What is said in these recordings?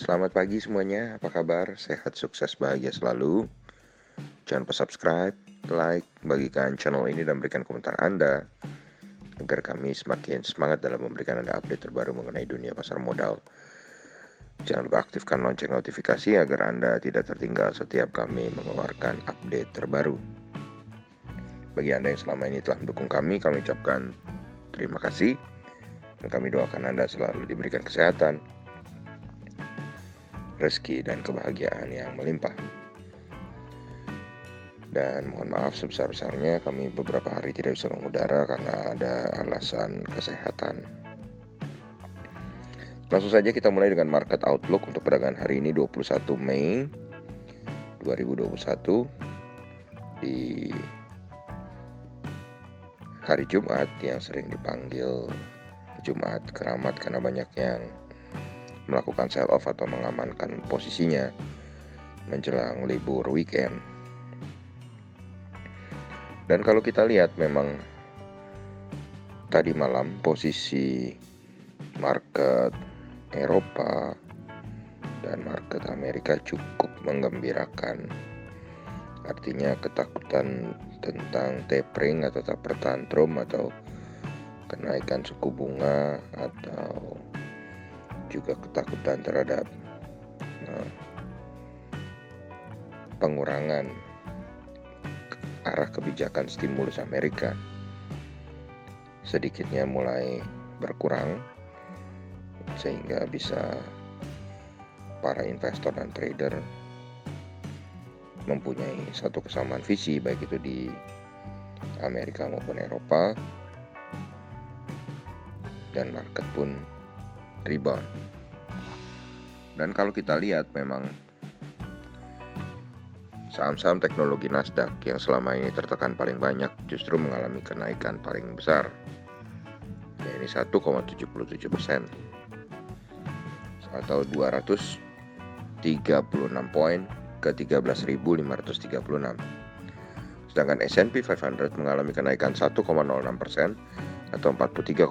Selamat pagi semuanya, apa kabar? Sehat, sukses, bahagia selalu. Jangan lupa subscribe, like, bagikan channel ini dan berikan komentar Anda agar kami semakin semangat dalam memberikan Anda update terbaru mengenai dunia pasar modal. Jangan lupa aktifkan lonceng notifikasi agar Anda tidak tertinggal setiap kami mengeluarkan update terbaru. Bagi Anda yang selama ini telah mendukung kami ucapkan terima kasih dan kami doakan Anda selalu diberikan kesehatan, rezeki dan kebahagiaan yang melimpah. Dan mohon maaf sebesar-besarnya kami beberapa hari tidak bisa mengudara karena ada alasan kesehatan. Langsung saja kita mulai dengan market outlook untuk perdagangan hari ini 21 Mei 2021 di hari Jumat yang sering dipanggil Jumat Keramat karena banyak yang melakukan sell off atau mengamankan posisinya menjelang libur weekend. Dan kalau kita lihat memang tadi malam posisi market Eropa dan market Amerika cukup menggembirakan. Artinya ketakutan tentang tapering atau taper tantrum atau kenaikan suku bunga atau juga ketakutan terhadap pengurangan arah kebijakan stimulus Amerika sedikitnya mulai berkurang, sehingga bisa para investor dan trader mempunyai satu kesamaan visi baik itu di Amerika maupun Eropa, dan market pun rebound. Dan kalau kita lihat memang saham-saham teknologi Nasdaq yang selama ini tertekan paling banyak justru mengalami kenaikan paling besar, yaitu 1,77% atau 236 poin ke 13.536. Sedangkan S&P 500 mengalami kenaikan 1,06% atau 43,4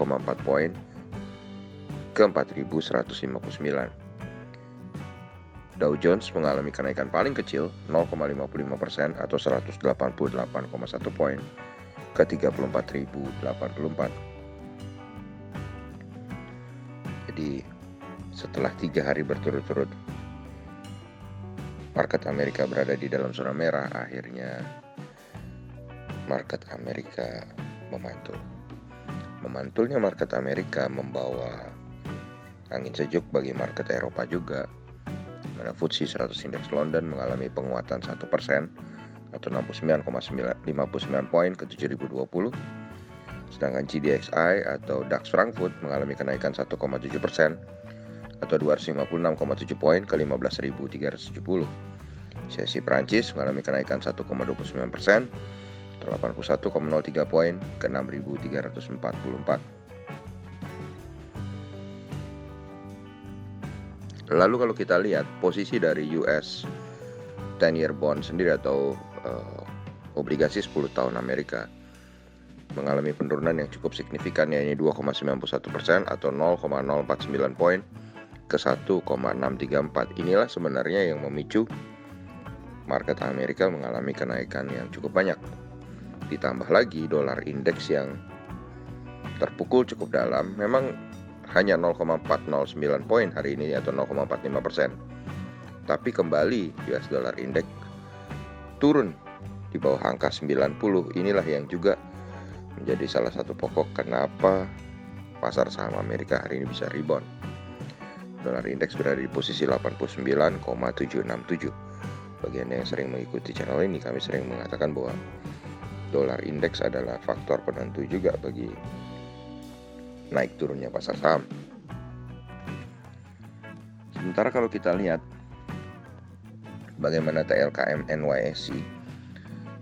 poin ke 4.159. Dow Jones mengalami kenaikan paling kecil 0,55% atau 188,1 poin ke 34.084. Jadi setelah 3 hari berturut-turut market Amerika berada di dalam zona merah, akhirnya market Amerika memantul. Memantulnya market Amerika membawa angin sejuk bagi market Eropa juga. Mana FTSE 100 Index London mengalami penguatan 1% atau 69,59 poin ke 7.020. Sedangkan GDXI atau DAX Frankfurt mengalami kenaikan 1,7% atau 256,7 poin ke 15.370. CAC Prancis mengalami kenaikan 1,29% atau 81,03 poin ke 6.344. Lalu kalau kita lihat posisi dari US 10-year bond sendiri atau obligasi 10 tahun Amerika mengalami penurunan yang cukup signifikan, yaitu 2,91% atau 0,049 poin ke 1,634. Inilah sebenarnya yang memicu market Amerika mengalami kenaikan yang cukup banyak. Ditambah lagi dolar indeks yang terpukul cukup dalam, memang hanya 0,409 poin hari ini atau 0,45%. Tapi kembali US dollar index turun di bawah angka 90. Inilah yang juga menjadi salah satu pokok kenapa pasar saham Amerika hari ini bisa rebound. Dolar indeks berada di posisi 89,767. Bagi Anda yang sering mengikuti channel ini, kami sering mengatakan bahwa dolar indeks adalah faktor penentu juga bagi naik turunnya pasar saham. Sementara kalau kita lihat bagaimana TLKM NYSE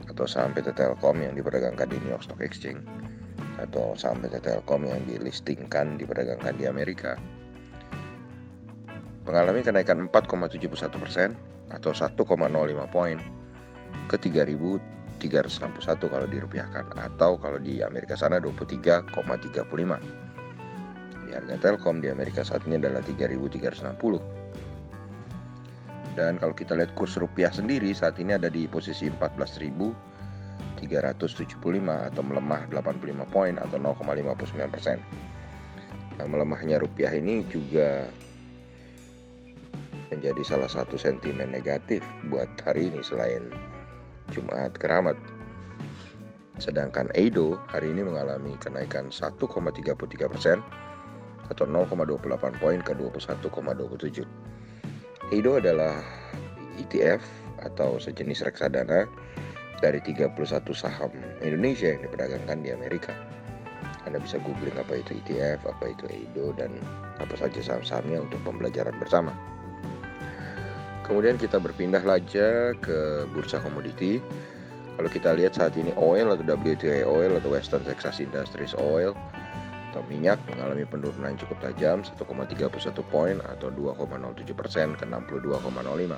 atau saham PT Telkom yang diperdagangkan di New York Stock Exchange atau saham PT Telkom yang dilistingkan diperdagangkan di Amerika mengalami kenaikan 4,71% atau 1,05 poin ke 3.361 kalau dirupiahkan, atau kalau di Amerika sana 23,35. Harga Telkom di Amerika saat ini adalah 3.360. Dan kalau kita lihat kurs rupiah sendiri saat ini ada di posisi 14.375 atau melemah 85 poin atau 0,59%. Nah, melemahnya rupiah ini juga menjadi salah satu sentimen negatif buat hari ini selain Jumat Keramat. Sedangkan Eido hari ini mengalami kenaikan 1,33% atau 0,28 poin ke 21,27. Eido adalah ETF atau sejenis reksadana dari 31 saham Indonesia yang diperdagangkan di Amerika. Anda bisa googling apa itu ETF, apa itu Eido, dan apa saja saham-sahamnya untuk pembelajaran bersama. Kemudian kita berpindah saja ke bursa komoditi. Kalau kita lihat saat ini oil atau WTI oil atau Western Texas Industries Oil atau minyak mengalami penurunan cukup tajam 1,31 poin atau 2,07% ke 62,05.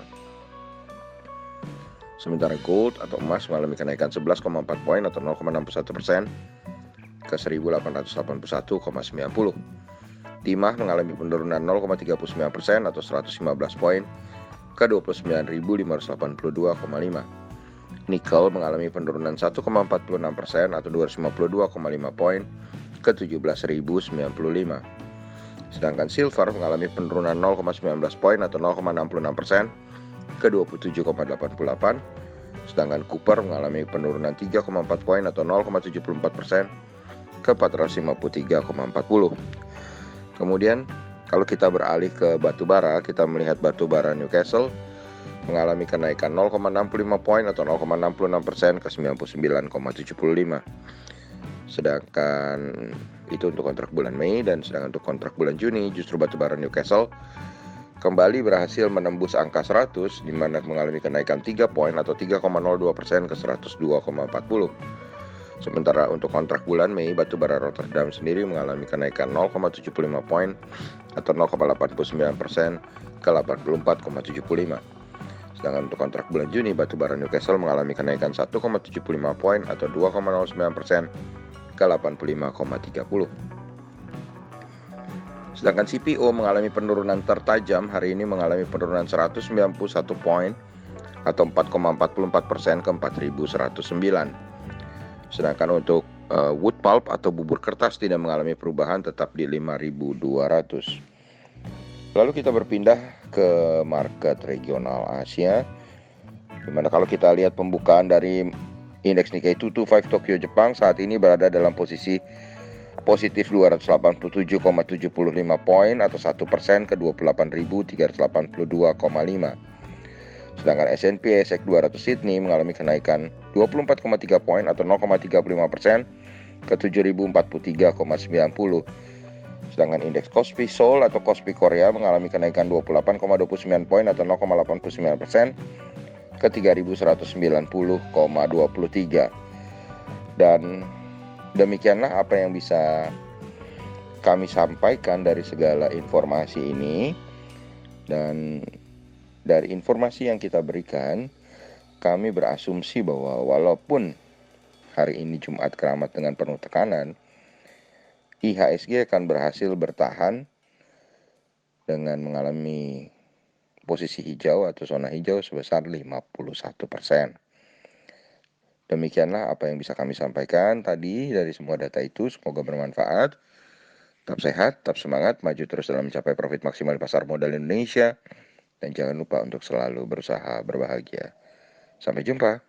Sementara gold atau emas mengalami kenaikan 11,4 poin atau 0,61% ke 1881,90. Timah mengalami penurunan 0,39% atau 115 poin ke 29.582,5. Nikel mengalami penurunan 1,46% atau 252,5 poin ke 17.095. Sedangkan silver mengalami penurunan 0,19 poin atau 0,66% ke 27,88. Sedangkan copper mengalami penurunan 3,4 poin atau 0,74% ke 453,40. Kemudian kalau kita beralih ke batu bara, kita melihat batu bara Newcastle mengalami kenaikan 0,65 poin atau 0,66% ke 99,75. Sedangkan itu untuk kontrak bulan Mei, dan sedangkan untuk kontrak bulan Juni justru batu bara Newcastle kembali berhasil menembus angka 100 di mana mengalami kenaikan 3 poin atau 3,02% ke 102,40. Sementara untuk kontrak bulan Mei, batu bara Rotterdam sendiri mengalami kenaikan 0,75 poin atau 0,89% ke 84,75. Sedangkan untuk kontrak bulan Juni, batu bara Newcastle mengalami kenaikan 1,75 poin atau 2,09% ke 85,30. Sedangkan CPO mengalami penurunan tertajam, hari ini mengalami penurunan 191 poin atau 4,44% ke 4.109. Sedangkan untuk wood pulp atau bubur kertas tidak mengalami perubahan, tetap di 5.200. Lalu kita berpindah ke market regional Asia, dimana kalau kita lihat pembukaan dari indeks Nikkei 225 Tokyo Jepang saat ini berada dalam posisi positif 287,75 poin atau 1% ke 28.382,5. Sedangkan S&P ASX 200 Sydney mengalami kenaikan 24,3 poin atau 0,35% ke 7.043,90. Sedangkan indeks Kospi Seoul atau Kospi Korea mengalami kenaikan 28,29 poin atau 0,89% ke 3.190,23. Dan demikianlah apa yang bisa kami sampaikan dari segala informasi ini. Dan dari informasi yang kita berikan, kami berasumsi bahwa walaupun hari ini Jumat Keramat dengan penuh tekanan, IHSG akan berhasil bertahan dengan mengalami posisi hijau atau zona hijau sebesar 51%. Demikianlah apa yang bisa kami sampaikan tadi dari semua data itu. Semoga bermanfaat. Tetap sehat, tetap semangat, maju terus dalam mencapai profit maksimal di pasar modal Indonesia. Dan jangan lupa untuk selalu berusaha berbahagia. Sampai jumpa.